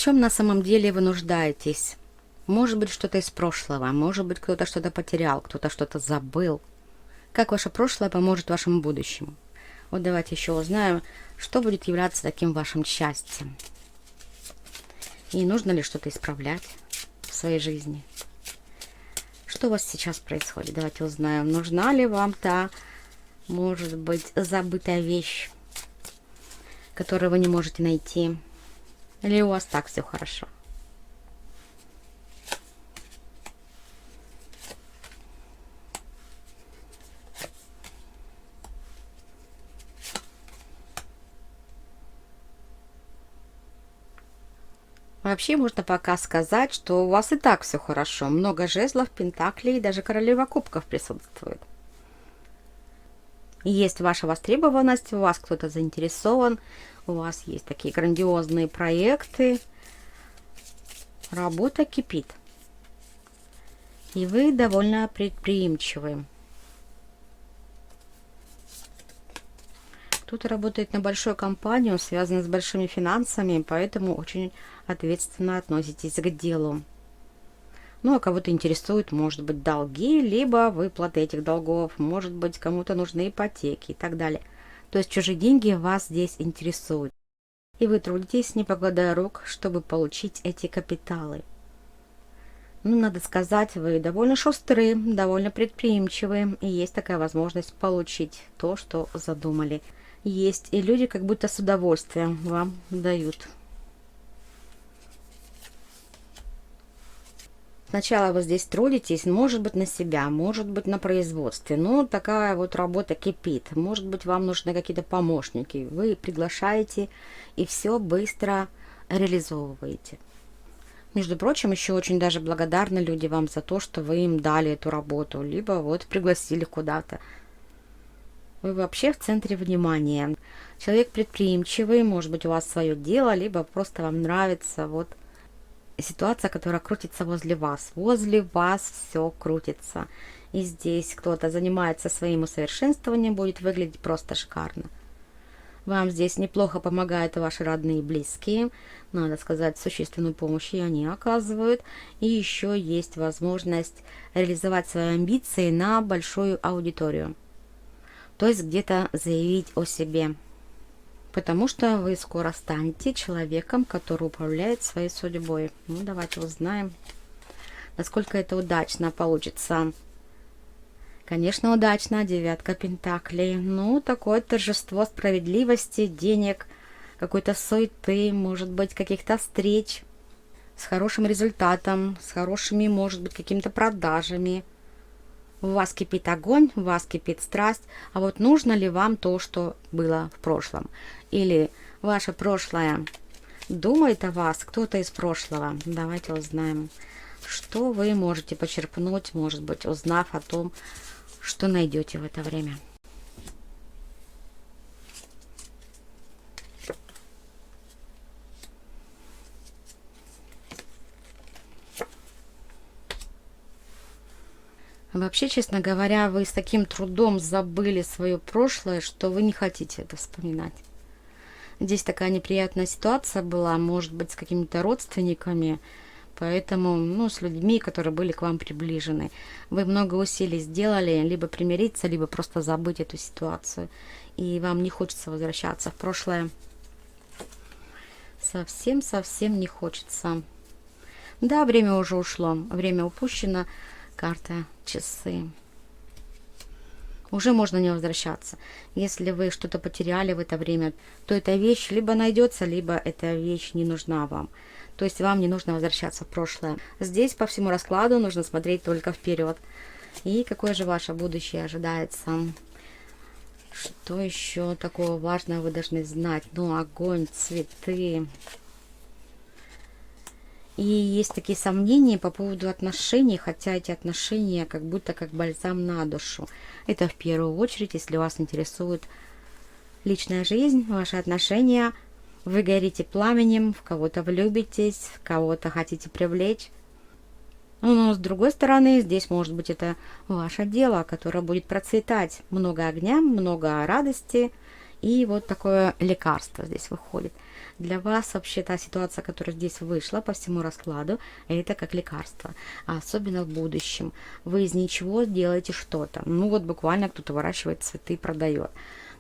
чем на самом деле вы нуждаетесь? Может быть, что-то из прошлого, может быть, кто-то что-то потерял, кто-то что-то забыл. Как ваше прошлое поможет вашему будущему? Вот давайте еще узнаем, что будет являться таким вашим счастьем. И нужно ли что-то исправлять в своей жизни? Что у вас сейчас происходит? Давайте узнаем, нужна ли вам та, может быть, забытая вещь, которую вы не можете найти. Или у вас так все хорошо? Вообще можно пока сказать, что у вас и так все хорошо. Много жезлов, пентаклей, даже королева кубков присутствует. Есть ваша востребованность, у вас кто-то заинтересован, у вас есть такие грандиозные проекты. Работа кипит. И вы довольно предприимчивы. Кто-то работает на большую компанию, связанную с большими финансами, поэтому очень ответственно относитесь к делу. Ну, а кого-то интересуют, может быть, долги, либо выплаты этих долгов, может быть, кому-то нужны ипотеки и так далее. То есть чужие деньги вас здесь интересуют. И вы трудитесь, не покладая рук, чтобы получить эти капиталы. Ну, надо сказать, вы довольно шустры, довольно предприимчивы, и есть такая возможность получить то, что задумали. Есть и люди как будто с удовольствием вам дают. Сначала вы здесь трудитесь, может быть, на себя, может быть, на производстве. Но такая вот работа кипит. Может быть, вам нужны какие-то помощники. Вы приглашаете и все быстро реализовываете. Между прочим, еще очень даже благодарны люди вам за то, что вы им дали эту работу, либо вот пригласили куда-то. Вы вообще в центре внимания. Человек предприимчивый, может быть, у вас свое дело, либо просто вам нравится вот ситуация, которая крутится возле вас. Возле вас все крутится. И здесь кто-то занимается своим усовершенствованием, будет выглядеть просто шикарно. Вам здесь неплохо помогают ваши родные и близкие. Надо сказать, существенную помощь и они оказывают. И еще есть возможность реализовать свои амбиции на большую аудиторию. То есть где-то заявить о себе. Потому что вы скоро станете человеком, который управляет своей судьбой. Ну, давайте узнаем, насколько это удачно получится. Конечно, удачно. Девятка пентаклей. Ну, такое торжество справедливости, денег, какой-то суеты, может быть, каких-то встреч с хорошим результатом, с хорошими, может быть, какими-то продажами. У вас кипит огонь, у вас кипит страсть, а вот нужно ли вам то, что было в прошлом? Или ваше прошлое думает о вас кто-то из прошлого? Давайте узнаем, что вы можете почерпнуть, может быть, узнав о том, что найдете в это время. Вообще, честно говоря, вы с таким трудом забыли свое прошлое, что вы не хотите это вспоминать. Здесь такая неприятная ситуация была, может быть, с какими-то родственниками, поэтому, ну, с людьми, которые были к вам приближены. Вы много усилий сделали, либо примириться, либо просто забыть эту ситуацию. И вам не хочется возвращаться в прошлое. Совсем не хочется. Да, время уже ушло, время упущено. Карта часы. Уже можно не возвращаться. Если вы что-то потеряли в это время, то эта вещь либо найдется, либо эта вещь не нужна вам. То есть вам не нужно возвращаться в прошлое. Здесь по всему раскладу нужно смотреть только вперед. И какое же ваше будущее ожидается? Что еще такого важного вы должны знать? Ну, огонь, цветы. И есть такие сомнения по поводу отношений, хотя эти отношения как будто как бальзам на душу. Это в первую очередь, если вас интересует личная жизнь, ваши отношения, вы горите пламенем, в кого-то влюбитесь, кого-то хотите привлечь. Но с другой стороны, здесь может быть это ваше дело, которое будет процветать. Много огня, много радости. И вот такое лекарство здесь выходит. Для вас вообще та ситуация, которая здесь вышла по всему раскладу, это как лекарство. А особенно в будущем. Вы из ничего делаете что-то. Ну вот буквально кто-то выращивает цветы и продает.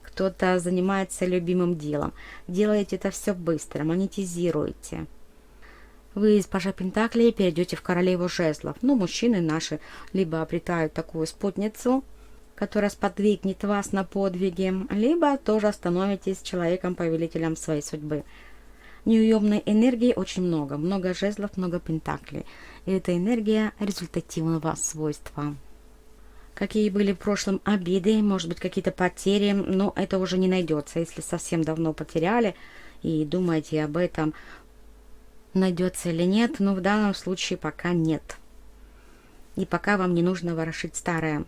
Кто-то занимается любимым делом. Делаете это все быстро, монетизируете. Вы из пажа Пентаклей перейдете в королеву жезлов. Ну, мужчины наши либо обретают такую спутницу, которая сподвигнет вас на подвиги, либо тоже становитесь человеком-повелителем своей судьбы. Неуемной энергии очень много. Много жезлов, много пентаклей. И эта энергия результативного свойства. Какие были в прошлом обиды, может быть, какие-то потери, но это уже не найдется. Если совсем давно потеряли и думаете об этом, найдется или нет, но в данном случае пока нет. И пока вам не нужно ворошить старое.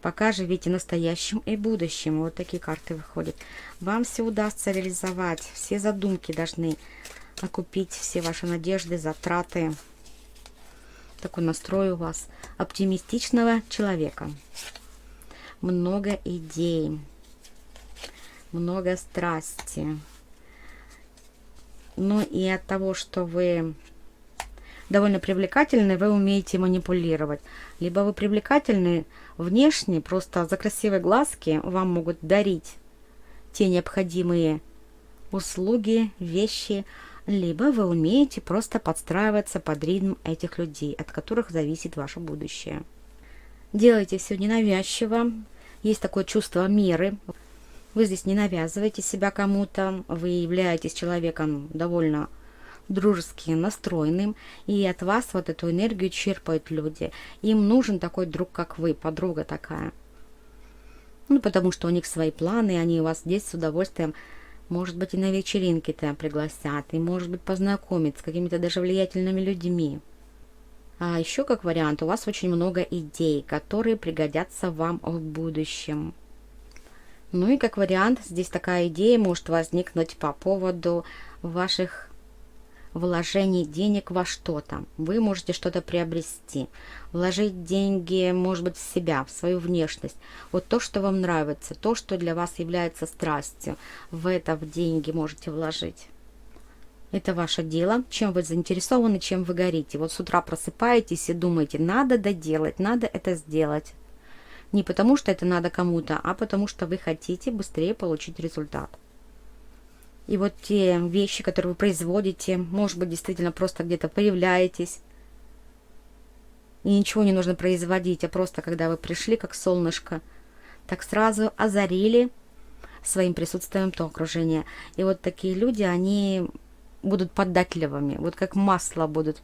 Пока живите настоящим и будущим. Вот такие карты выходят. Вам все удастся реализовать. Все задумки должны окупить, все ваши надежды, затраты. Такой настрой у вас оптимистичного человека. Много идей. Много страсти. Ну и от того, что вы довольно привлекательны, вы умеете манипулировать. Либо вы привлекательны внешне, просто за красивые глазки вам могут дарить те необходимые услуги, вещи, либо вы умеете просто подстраиваться под ритм этих людей, от которых зависит ваше будущее. Делайте все ненавязчиво, есть такое чувство меры. Вы здесь не навязываете себя кому-то, вы являетесь человеком довольно дружески настроенным, и от вас вот эту энергию черпают люди. Им нужен такой друг, как вы, подруга такая. Ну, потому что у них свои планы, они вас здесь с удовольствием, может быть, и на вечеринки-то пригласят, и, может быть, познакомить с какими-то даже влиятельными людьми. А еще, как вариант, у вас очень много идей, которые пригодятся вам в будущем. Ну и как вариант, здесь такая идея может возникнуть по поводу ваших вложений денег во что-то. Вы можете что-то приобрести, вложить деньги, может быть, в себя, в свою внешность. Вот то, что вам нравится, то, что для вас является страстью, в это в деньги можете вложить. Это ваше дело, чем вы заинтересованы, чем вы горите. Вот с утра просыпаетесь и думаете, надо доделать, надо это сделать. Не потому, что это надо кому-то, а потому, что вы хотите быстрее получить результат. И вот те вещи, которые вы производите, может быть, действительно просто где-то появляетесь. И ничего не нужно производить, а просто когда вы пришли, как солнышко, так сразу озарили своим присутствием то окружение. И вот такие люди, они будут податливыми, вот как масло будут.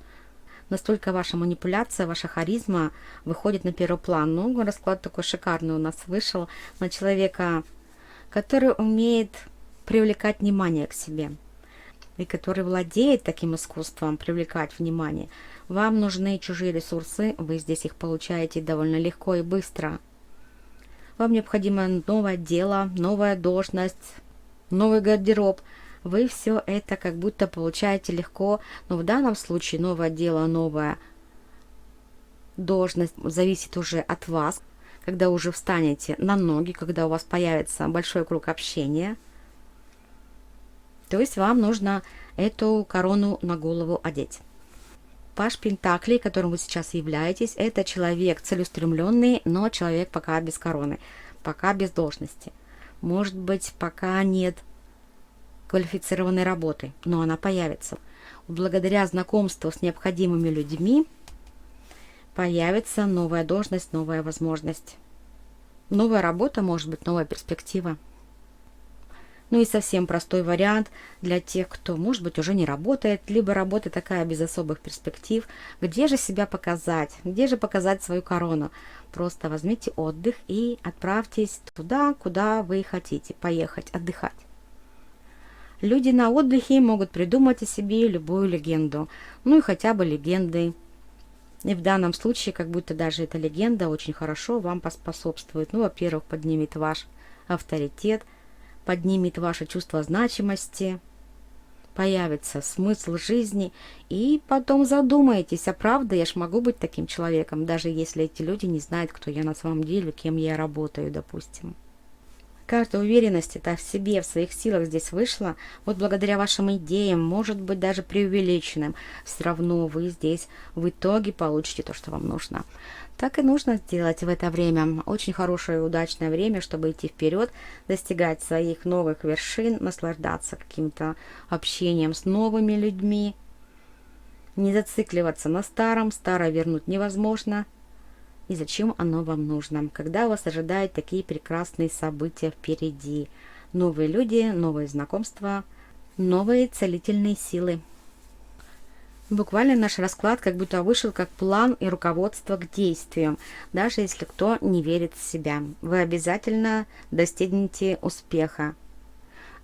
Настолько ваша манипуляция, ваша харизма выходит на первый план. Ну, расклад такой шикарный у нас вышел на человека, который умеет привлекать внимание к себе и который владеет таким искусством привлекать внимание. Вам нужны чужие ресурсы, вы здесь их получаете довольно легко и быстро. Вам необходимо новое дело, новая должность, новый гардероб. Вы все это как будто получаете легко, но в данном случае новое дело, новая должность зависит уже от вас, когда уже встанете на ноги, когда у вас появится большой круг общения. То есть вам нужно эту корону на голову одеть. Паж Пентаклей, которым вы сейчас являетесь, это человек целеустремленный, но человек пока без короны, пока без должности. Может быть, пока нет квалифицированной работы, но она появится. Благодаря знакомству с необходимыми людьми появится новая должность, новая возможность. Новая работа, может быть, новая перспектива. Ну и совсем простой вариант для тех, кто, может быть, уже не работает, либо работа такая без особых перспектив. Где же себя показать? Где же показать свою корону? Просто возьмите отдых и отправьтесь туда, куда вы хотите поехать, отдыхать. Люди на отдыхе могут придумать о себе любую легенду, ну и хотя бы легенды. И в данном случае, как будто даже эта легенда очень хорошо вам поспособствует. Ну, во-первых, поднимет ваш авторитет, поднимет ваше чувство значимости, появится смысл жизни, и потом задумаетесь, а правда я ж могу быть таким человеком, даже если эти люди не знают, кто я на самом деле, кем я работаю, допустим. Карта уверенности-то в себе, в своих силах здесь вышла. Вот благодаря вашим идеям, может быть даже преувеличенным, все равно вы здесь в итоге получите то, что вам нужно. Так и нужно сделать в это время. Очень хорошее и удачное время, чтобы идти вперед, достигать своих новых вершин, наслаждаться каким-то общением с новыми людьми. Не зацикливаться на старом, старое вернуть невозможно. И зачем оно вам нужно, когда вас ожидают такие прекрасные события впереди. Новые люди, новые знакомства, новые целительные силы. Буквально наш расклад как будто вышел как план и руководство к действиям, даже если кто не верит в себя. Вы обязательно достигнете успеха.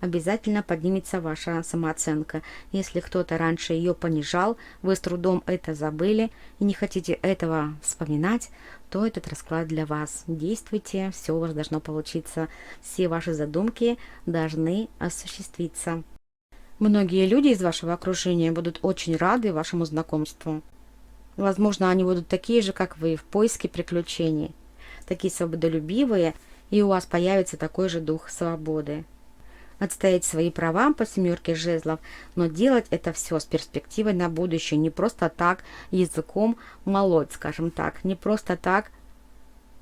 Обязательно поднимется ваша самооценка. Если кто-то раньше ее понижал, вы с трудом это забыли и не хотите этого вспоминать, то этот расклад для вас. Действуйте, все у вас должно получиться. Все ваши задумки должны осуществиться. Многие люди из вашего окружения будут очень рады вашему знакомству. Возможно, они будут такие же, как вы, в поиске приключений. Такие свободолюбивые, и у вас появится такой же дух свободы. Отстоять свои права по 7 жезлов, но делать это все с перспективой на будущее, не просто так языком молоть, скажем так, не просто так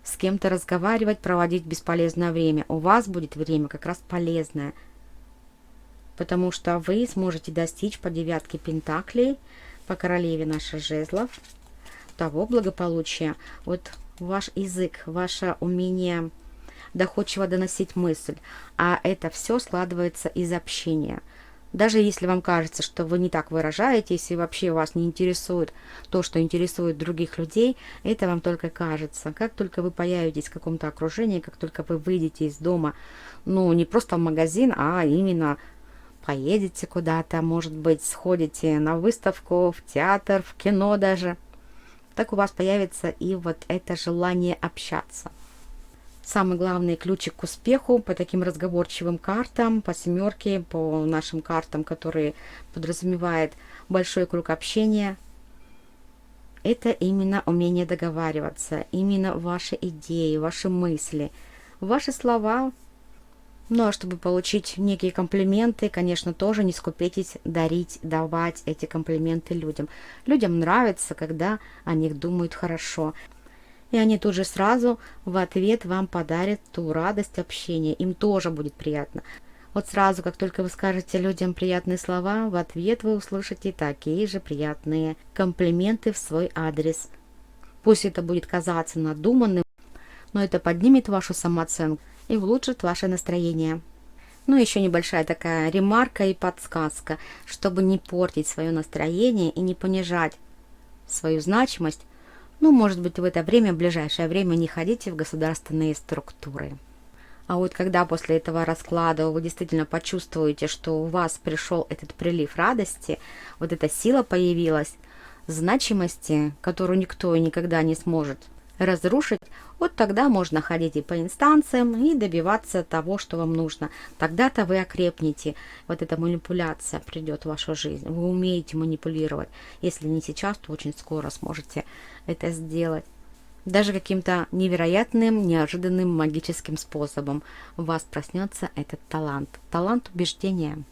с кем-то разговаривать, проводить бесполезное время. У вас будет время как раз полезное, потому что вы сможете достичь по 9 пентаклей, по королеве наших жезлов, того благополучия. Вот ваш язык, ваше умение доходчиво доносить мысль, а это все складывается из общения. Даже если вам кажется, что вы не так выражаетесь и вообще вас не интересует то, что интересует других людей, это вам только кажется. Как только вы появитесь в каком-то окружении, как только вы выйдете из дома, ну не просто в магазин, а именно поедете куда-то, может быть, сходите на выставку, в театр, в кино даже, так у вас появится и вот это желание общаться. Самый главный ключик к успеху по таким разговорчивым картам, по 7, по нашим картам, которые подразумевают большой круг общения, это именно умение договариваться, именно ваши идеи, ваши мысли, ваши слова. Ну а чтобы получить некие комплименты, конечно, тоже не скупитесь дарить, давать эти комплименты людям. Людям нравится, когда о них думают хорошо. И они тут же сразу в ответ вам подарят ту радость общения. Им тоже будет приятно. Вот сразу, как только вы скажете людям приятные слова, в ответ вы услышите такие же приятные комплименты в свой адрес. Пусть это будет казаться надуманным, но это поднимет вашу самооценку и улучшит ваше настроение. Ну, еще небольшая такая ремарка и подсказка, чтобы не портить свое настроение и не понижать свою значимость. Ну, может быть, в это время, в ближайшее время, не ходите в государственные структуры. А вот когда после этого расклада вы действительно почувствуете, что у вас пришел этот прилив радости, вот эта сила появилась, значимости, которую никто и никогда не сможет разрушить, вот тогда можно ходить и по инстанциям и добиваться того, что вам нужно. Тогда-то вы окрепнете. Вот эта манипуляция придет в вашу жизнь. Вы умеете манипулировать. Если не сейчас, то очень скоро сможете это сделать. Даже каким-то невероятным, неожиданным магическим способом у вас проснется этот талант. Талант убеждения.